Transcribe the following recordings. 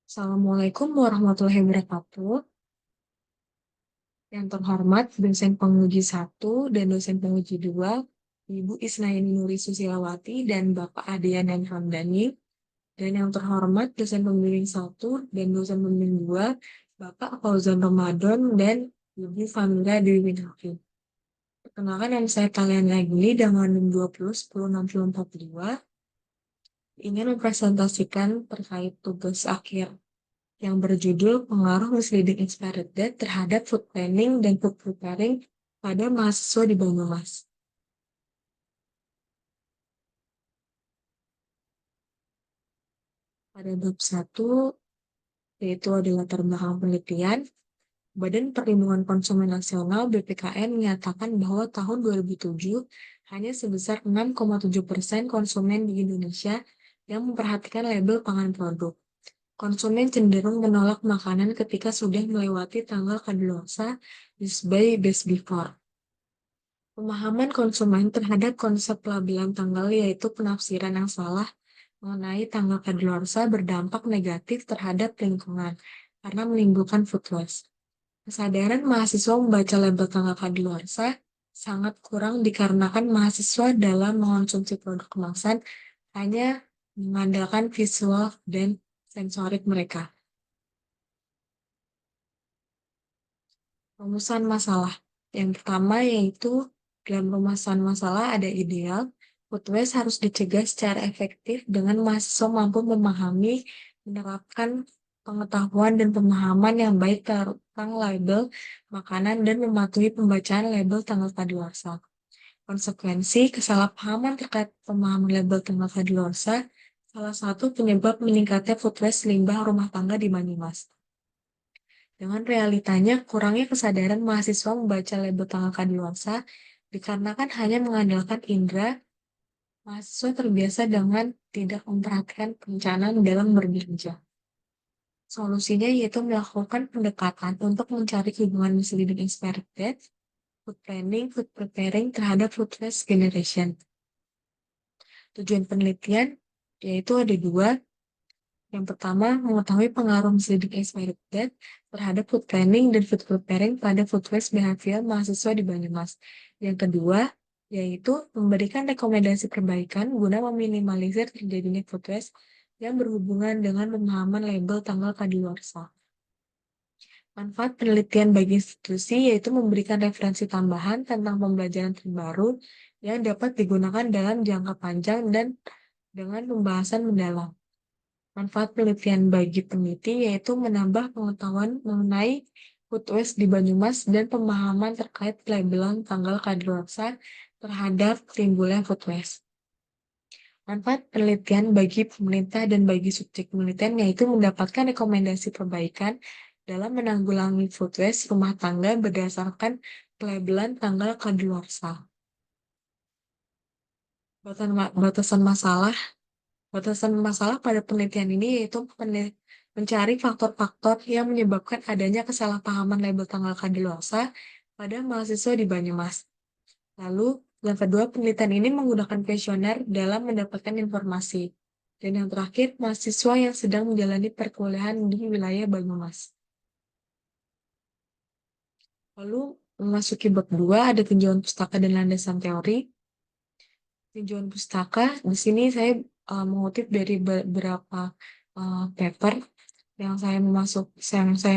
Assalamualaikum warahmatullahi wabarakatuh. Yang terhormat dosen penguji 1 dan dosen penguji 2, Ibu Isnaini Nuri Susilawati dan Bapak Adian Hamdani. Dan yang terhormat dosen pembimbing 1 dan dosen pembimbing 2, Bapak Fauzan Ramadan dan Ibu Famira Dewi Winhafi. Perkenalkan nama saya kalian lagi dengan NIM 20106042 ingin mempresentasikan terkait tugas akhir yang berjudul Pengaruh Misleading Expired Date terhadap Food Planning dan Food Preparing pada mahasiswa di Banyumas. Pada bab 1, yaitu adalah latar belakang penelitian, Badan Perlindungan Konsumen Nasional BPKN menyatakan bahwa tahun 2007 hanya sebesar 6,7% konsumen di Indonesia yang memperhatikan label pangan produk. Konsumen cenderung menolak makanan ketika sudah melewati tanggal kadaluarsa use by best before. Pemahaman konsumen terhadap konsep pelabelan tanggal yaitu penafsiran yang salah mengenai tanggal kadaluarsa berdampak negatif terhadap lingkungan karena menimbulkan food waste. Kesadaran mahasiswa membaca label tanggal kadaluarsa sangat kurang dikarenakan mahasiswa dalam mengonsumsi produk kemasan hanya mengandalkan visual dan sensorik mereka. Rumusan masalah. Yang pertama yaitu dalam rumusan masalah ada ideal, food waste harus dicegah secara efektif dengan mahasiswa mampu memahami, menerapkan pengetahuan dan pemahaman yang baik tentang label makanan dan mematuhi pembacaan label tanggal kadaluarsa. Konsekuensi kesalahpahaman terkait pemahaman label tanggal kadaluarsa salah satu penyebab meningkatnya food waste limbah rumah tangga di Banyumas. Dengan realitanya, kurangnya kesadaran mahasiswa membaca label tanggal kadaluarsa dikarenakan hanya mengandalkan indera, mahasiswa terbiasa dengan tidak memperhatikan perencanaan dalam berbelanja. Solusinya yaitu melakukan pendekatan untuk mencari hubungan misleading expired date, food planning, food preparing terhadap food waste generation. Tujuan penelitian yaitu ada dua. Yang pertama, mengetahui pengaruh misleading expired date terhadap food planning dan food preparing pada food waste behavior mahasiswa di Banyumas. Yang kedua, yaitu memberikan rekomendasi perbaikan guna meminimalisir terjadinya food waste yang berhubungan dengan pemahaman label tanggal kadaluarsa. Manfaat penelitian bagi institusi yaitu memberikan referensi tambahan tentang pembelajaran terbaru yang dapat digunakan dalam jangka panjang dan dengan pembahasan mendalam. Manfaat penelitian bagi peneliti yaitu menambah pengetahuan mengenai food waste di Banyumas dan pemahaman terkait pelabelan tanggal kadaluarsa terhadap timbulnya food waste. Manfaat penelitian bagi pemerintah dan bagi subjek penelitian yaitu mendapatkan rekomendasi perbaikan dalam menanggulangi food waste rumah tangga berdasarkan pelabelan tanggal kadaluarsa. Batasan masalah Batasan masalah pada penelitian ini yaitu mencari faktor-faktor yang menyebabkan adanya kesalahpahaman label tanggal kadaluarsa pada mahasiswa di Banyumas. Lalu, yang kedua, penelitian ini menggunakan kuesioner dalam mendapatkan informasi. Dan yang terakhir, mahasiswa yang sedang menjalani perkuliahan di wilayah Banyumas. Lalu, memasuki bab 2, ada tinjauan pustaka dan landasan teori. Tinjauan pustaka, di sini saya mengutip dari beberapa paper yang saya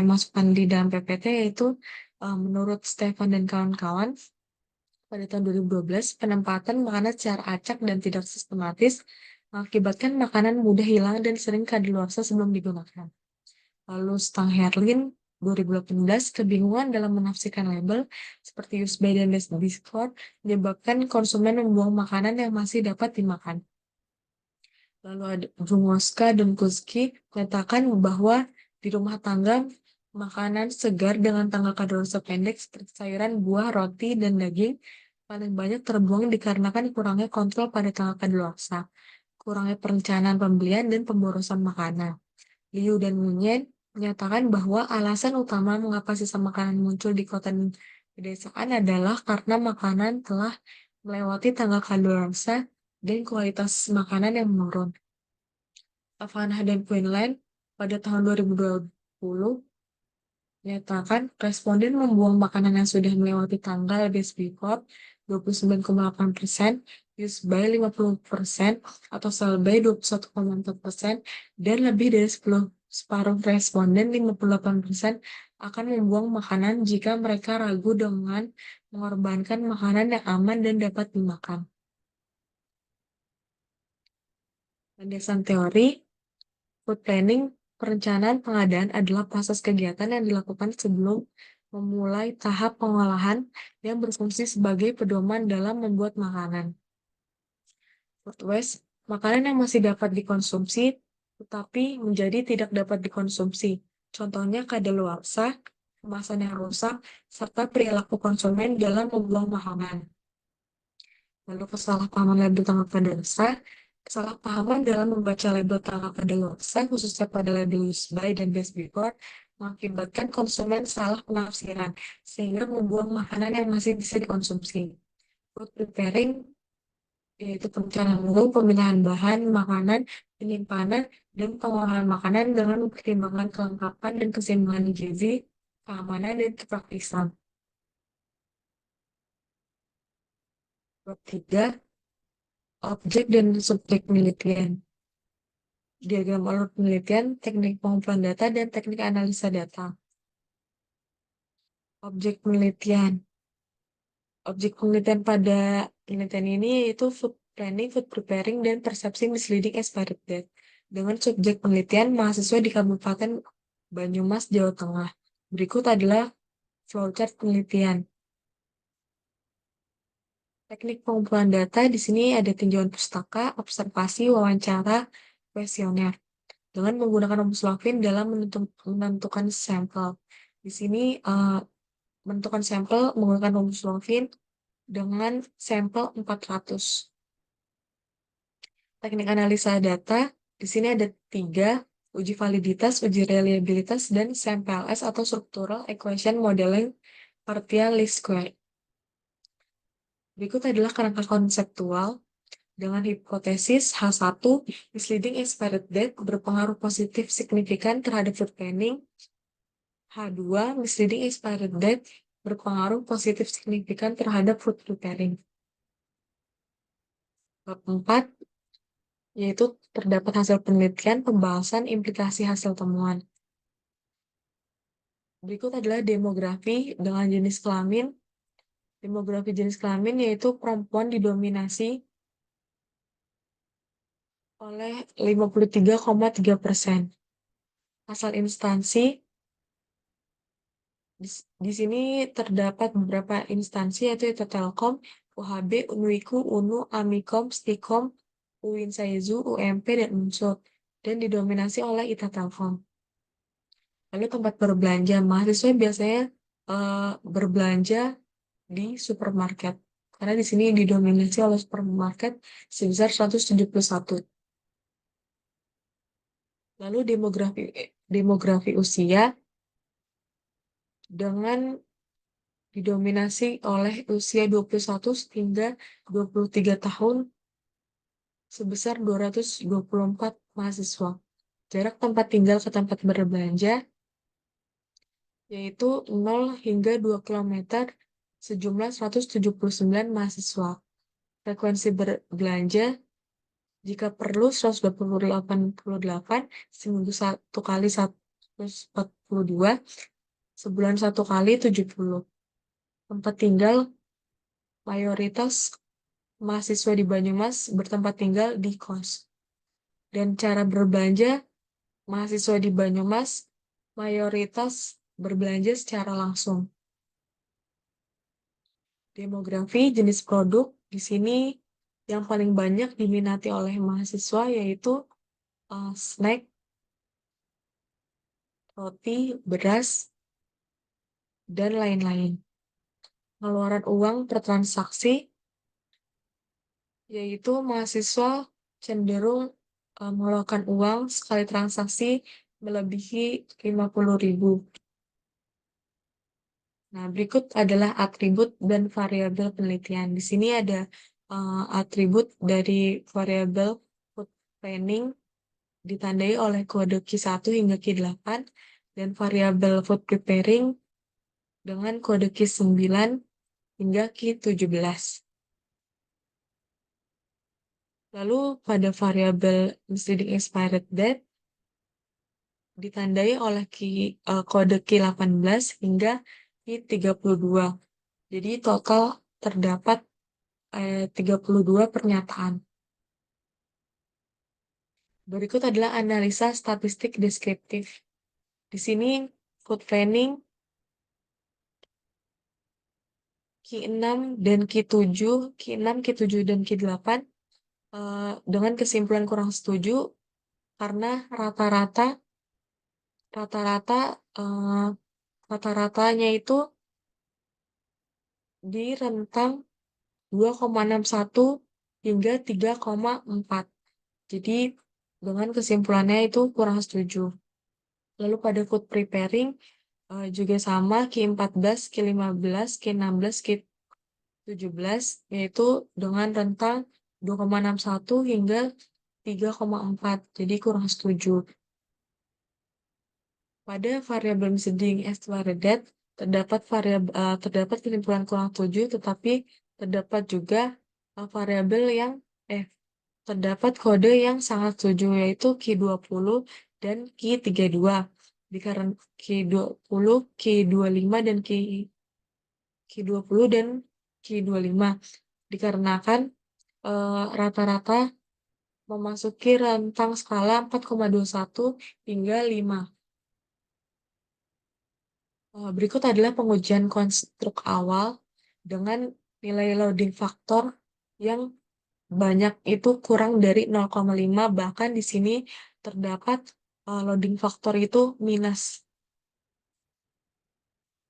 masukkan di dalam PPT yaitu menurut Stefan dan kawan-kawan pada tahun 2012 penempatan makanan secara acak dan tidak sistematis mengakibatkan makanan mudah hilang dan sering kadaluarsa sebelum digunakan. Lalu Stang Herlin 2018 kebingungan dalam menafsirkan label seperti use by dan Discord menyebabkan konsumen membuang makanan yang masih dapat dimakan. Lalu ada Drumoska dan Kuski menyatakan bahwa di rumah tangga makanan segar dengan tanggal kadaluarsa pendek seperti sayuran, buah, roti, dan daging paling banyak terbuang dikarenakan kurangnya kontrol pada tanggal kadaluarsa, kurangnya perencanaan pembelian dan pemborosan makanan. Liu dan Munyen menyatakan bahwa alasan utama mengapa sisa makanan muncul di kota dan pedesaan adalah karena makanan telah melewati tanggal kadaluarsa dan kualitas makanan yang menurun. Avanah dan Quinlan pada tahun 2020 menyatakan responden membuang makanan yang sudah melewati tanggal best before 29,8%, use by 50%, atau sell by 21,4%, dan lebih dari separuh responden 58% akan membuang makanan jika mereka ragu dengan mengorbankan makanan yang aman dan dapat dimakan. Landasan teori, food planning, perencanaan pengadaan adalah proses kegiatan yang dilakukan sebelum memulai tahap pengolahan yang berfungsi sebagai pedoman dalam membuat makanan. Food waste, makanan yang masih dapat dikonsumsi tetapi menjadi tidak dapat dikonsumsi. Contohnya kadaluarsa, kemasan yang rusak, serta perilaku konsumen dalam membuang makanan. Lalu kesalahpahaman label tanggal kadaluarsa, kesalahpahaman dalam membaca label tanggal kadaluarsa, khususnya pada label use by dan best before, mengakibatkan konsumen salah penafsiran, sehingga membuang makanan yang masih bisa dikonsumsi. Food preparing, yaitu perencanaan ulang pemilihan bahan makanan, penyimpanan, dan pengolahan makanan dengan mempertimbangkan kelengkapan dan keseimbangan gizi, keamanan, dan kepraktisan. Bab 3, objek dan subjek penelitian. Diagram alur penelitian, teknik pengumpulan data, dan teknik analisa data. Objek penelitian. Objek penelitian pada penelitian ini yaitu food planning, food preparing, dan persepsi misleading expired date. Dengan subjek penelitian mahasiswa di Kabupaten Banyumas, Jawa Tengah. Berikut adalah flowchart penelitian. Teknik pengumpulan data di sini ada tinjauan pustaka, observasi, wawancara, kuesioner. Dengan menggunakan rumus Lawin dalam menentukan sampel. Di sini menentukan sampel menggunakan rumus Lawin dengan sampel 400. Teknik analisa data, di sini ada 3, uji validitas, uji reliabilitas, dan SAMPLS atau Structural Equation Modeling Partial Least Square. Berikut adalah kerangka konseptual dengan hipotesis H1, misleading expired date berpengaruh positif signifikan terhadap food planning. H2, misleading expired date berpengaruh positif signifikan terhadap food preparing. Bab 4, yaitu terdapat hasil penelitian, pembahasan, implikasi hasil temuan. Berikut adalah demografi dengan jenis kelamin. Demografi jenis kelamin yaitu perempuan didominasi oleh 53,3%. Asal instansi, di sini terdapat beberapa instansi yaitu Telkom, UHB, Unwiku, UNU, Amikom, Stikom, UIN Saezu, UMP, dan Unsur, dan didominasi oleh ITA Telkom. Lalu tempat berbelanja, mahasiswa biasanya berbelanja di supermarket. Karena di sini didominasi oleh supermarket sebesar 171. Lalu demografi usia dengan didominasi oleh usia 21 hingga 23 tahun sebesar 224 mahasiswa. Jarak tempat tinggal ke tempat berbelanja yaitu 0 hingga 2 km sejumlah 179 mahasiswa. Frekuensi berbelanja jika perlu 128 seminggu 1 kali 142, sebulan 1 kali 70. Tempat tinggal mayoritas mahasiswa di Banyumas bertempat tinggal di kos. Dan cara berbelanja mahasiswa di Banyumas mayoritas berbelanja secara langsung. Demografi jenis produk di sini yang paling banyak diminati oleh mahasiswa yaitu snack, roti, beras, dan lain-lain. Pengeluaran uang per transaksi yaitu mahasiswa cenderung mengeluarkan uang sekali transaksi melebihi 50.000. Nah, berikut adalah atribut dan variabel penelitian. Di sini ada atribut dari variabel food planning ditandai oleh kode Q1 hingga Q8 dan variabel food preparing dengan kode Q9 hingga Q17. Lalu pada variabel misleading expired date ditandai oleh kode Q18 hingga Q32. Jadi total terdapat 32 pernyataan. Berikut adalah analisa statistik deskriptif. Di sini food planning Q6 dan Q7, Q6, Q7 dan Q8 dengan kesimpulan kurang setuju karena rata-rata eh, rata-ratanya itu di rentang 2,61 hingga 3,4. Jadi dengan kesimpulannya itu kurang setuju. Lalu pada food preparing juga sama Q14, Q15, Q16, Q17 yaitu dengan rentang 2,61 hingga 3,4. Jadi kurang setuju. Pada variabel misleading expired date terdapat kesimpulan kurang setuju, tetapi terdapat juga variabel yang terdapat kode yang sangat setuju yaitu Q20 dan Q32. Dikarenakan Q20, Q25 dan Q20 dan Q25 dikarenakan rata-rata memasuki rentang skala 4,21 hingga 5. Berikut adalah pengujian konstruk awal dengan nilai loading faktor yang banyak itu kurang dari 0,5, bahkan di sini terdapat loading faktor itu minus.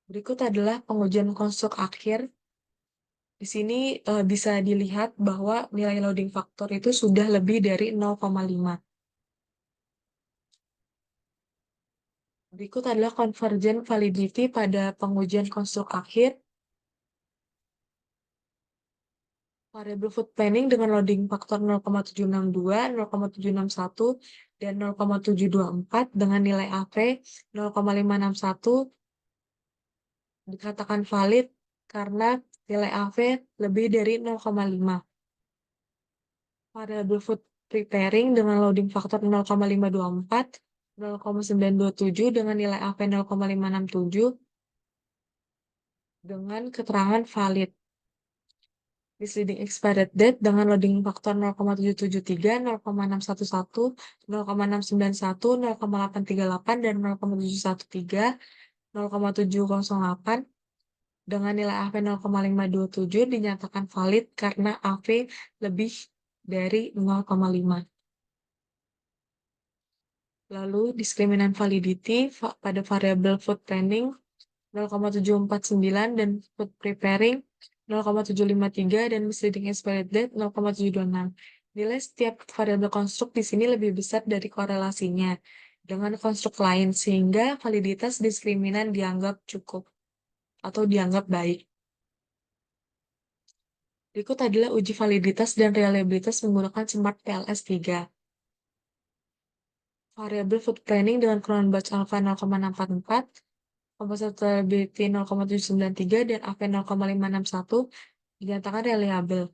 Berikut adalah pengujian konstruk akhir. Di sini bisa dilihat bahwa nilai loading faktor itu sudah lebih dari 0,5. Berikut adalah convergent validity pada pengujian konstruk akhir. Variabel food planning dengan loading faktor 0,762, 0,761, dan 0,724 dengan nilai AP 0,561 dikatakan valid karena nilai AV lebih dari 0,5. Variabel food preparing dengan loading faktor 0,524, 0,927 dengan nilai AV 0,567 dengan keterangan valid. Misleading expired date dengan loading faktor 0,773, 0,611, 0,691, 0,838, dan 0,713, 0,708 dengan nilai AV 0,527 dinyatakan valid karena AV lebih dari 0,5. Lalu diskriminan validity pada variabel food planning 0,749 dan food preparing 0,753 dan misleading expired date 0,726. Nilai setiap variabel konstruk di sini lebih besar dari korelasinya dengan konstruk lain sehingga validitas diskriminan dianggap cukup atau dianggap baik. Berikut adalah uji validitas dan reliabilitas menggunakan Smart PLS 3. Variabel food planning dengan keluaran batch alpha 0,644, composite reliability 0,793, dan AP 0,561 dinyatakan reliable.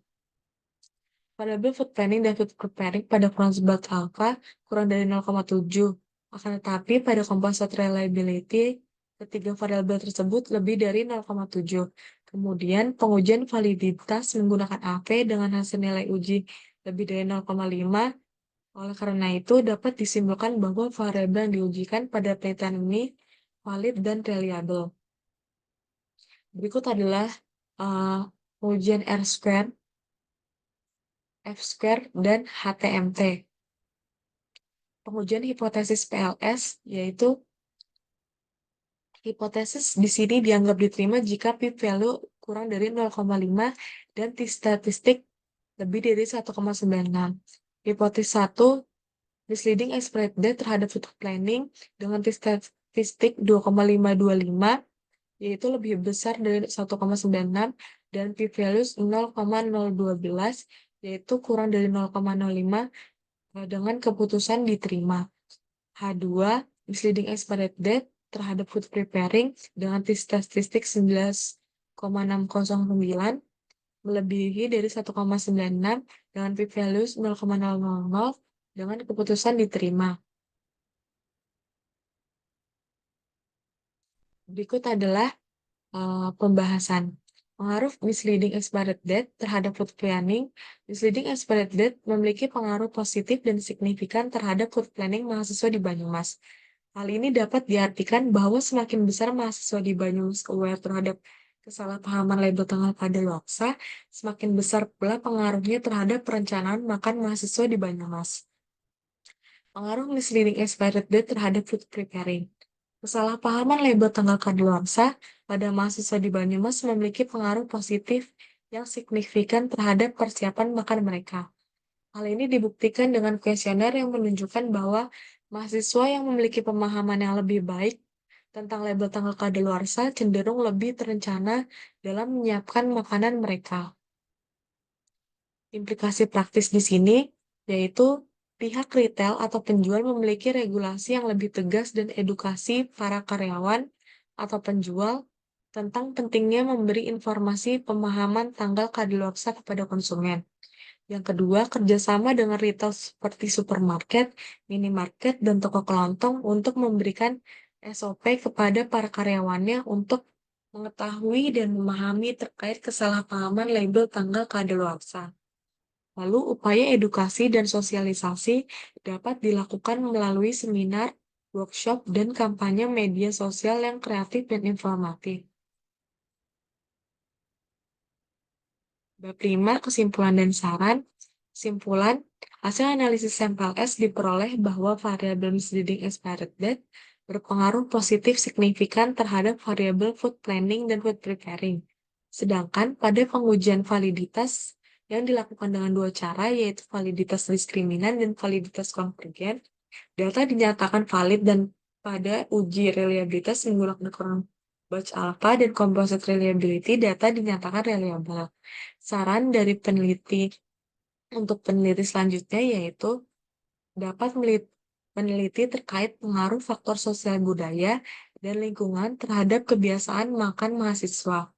Variabel food planning dan food preparing pada keluaran batch alpha kurang dari 0,7. Akan tetapi pada composite reliability ketiga variabel tersebut lebih dari 0,7. Kemudian pengujian validitas menggunakan AP dengan hasil nilai uji lebih dari 0,5. Oleh karena itu, dapat disimpulkan bahwa variabel yang diujikan pada penelitian ini valid dan reliable. Berikut adalah ujian R-square, F-square, dan HTMT. Pengujian hipotesis PLS yaitu hipotesis di sini dianggap diterima jika p-value kurang dari 0,5 dan t-statistik lebih dari 1,96. Hipotesis 1, misleading expired date terhadap food planning dengan t-statistik 2,525 yaitu lebih besar dari 1,96 dan p-values 0,012 yaitu kurang dari 0,05 dengan keputusan diterima. H2, misleading expired date terhadap food preparing dengan statistik 11,609 melebihi dari 1,96 dengan p-value 0,000 dengan keputusan diterima. Berikut adalah pembahasan. Pengaruh misleading expired date terhadap food planning. Misleading expired date memiliki pengaruh positif dan signifikan terhadap food planning mahasiswa di Banyumas. Hal ini dapat diartikan bahwa semakin besar mahasiswa di Banyumas aware terhadap kesalahpahaman label tanggal kadaluarsa, semakin besar pula pengaruhnya terhadap perencanaan makan mahasiswa di Banyumas. Pengaruh misleading expired date terhadap food preparing. Kesalahpahaman label tanggal kadaluarsa pada mahasiswa di Banyumas memiliki pengaruh positif yang signifikan terhadap persiapan makan mereka. Hal ini dibuktikan dengan kuesioner yang menunjukkan bahwa mahasiswa yang memiliki pemahaman yang lebih baik tentang label tanggal kadaluarsa cenderung lebih terencana dalam menyiapkan makanan mereka. Implikasi praktis di sini yaitu pihak retail atau penjual memiliki regulasi yang lebih tegas dan edukasi para karyawan atau penjual tentang pentingnya memberi informasi pemahaman tanggal kadaluarsa kepada konsumen. Yang kedua, kerjasama dengan retail seperti supermarket, minimarket, dan toko kelontong untuk memberikan SOP kepada para karyawannya untuk mengetahui dan memahami terkait kesalahpahaman label tanggal kadaluarsa. Lalu, upaya edukasi dan sosialisasi dapat dilakukan melalui seminar, workshop, dan kampanye media sosial yang kreatif dan informatif. Bab 5, kesimpulan dan saran. Kesimpulan, hasil analisis sampel S diperoleh bahwa variabel misleading expired date berpengaruh positif signifikan terhadap variabel food planning dan food preparing. Sedangkan pada pengujian validitas yang dilakukan dengan dua cara, yaitu validitas diskriminan dan validitas konvergen, data dinyatakan valid dan pada uji reliabilitas menggunakan kurang batch alpha dan composite reliability data dinyatakan reliable. Saran dari peneliti untuk peneliti selanjutnya yaitu dapat meneliti terkait pengaruh faktor sosial budaya dan lingkungan terhadap kebiasaan makan mahasiswa.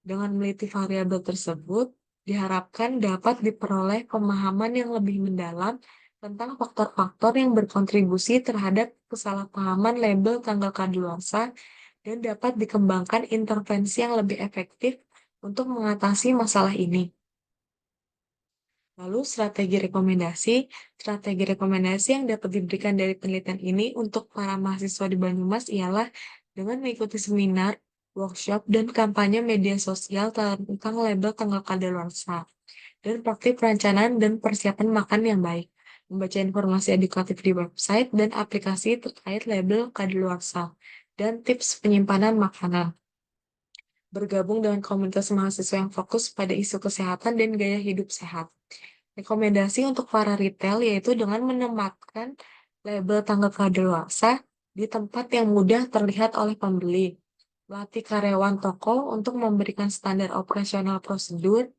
Dengan meneliti variabel tersebut, diharapkan dapat diperoleh pemahaman yang lebih mendalam tentang faktor-faktor yang berkontribusi terhadap kesalahpahaman label tanggal kadaluarsa dan dapat dikembangkan intervensi yang lebih efektif untuk mengatasi masalah ini. Lalu strategi rekomendasi yang dapat diberikan dari penelitian ini untuk para mahasiswa di Banyumas ialah dengan mengikuti seminar, workshop, dan kampanye media sosial tentang label tanggal kadaluarsa, dan praktik perencanaan dan persiapan makan yang baik, membaca informasi edukatif di website dan aplikasi terkait label kadaluarsa, dan tips penyimpanan makanan. Bergabung dengan komunitas mahasiswa yang fokus pada isu kesehatan dan gaya hidup sehat. Rekomendasi untuk para retail yaitu dengan menempatkan label tanggal kadaluarsa di tempat yang mudah terlihat oleh pembeli. Latih karyawan toko untuk memberikan standar operasional prosedur,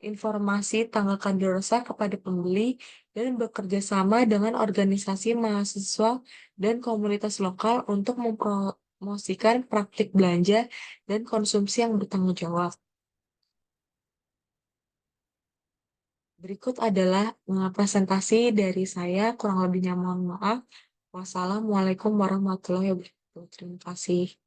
informasi tanggal kadaluarsa kepada pembeli, dan bekerja sama dengan organisasi mahasiswa dan komunitas lokal untuk mempromosikan praktik belanja dan konsumsi yang bertanggung jawab. Berikut adalah presentasi dari saya, kurang lebihnya mohon maaf. Wassalamualaikum warahmatullahi wabarakatuh. Terima kasih.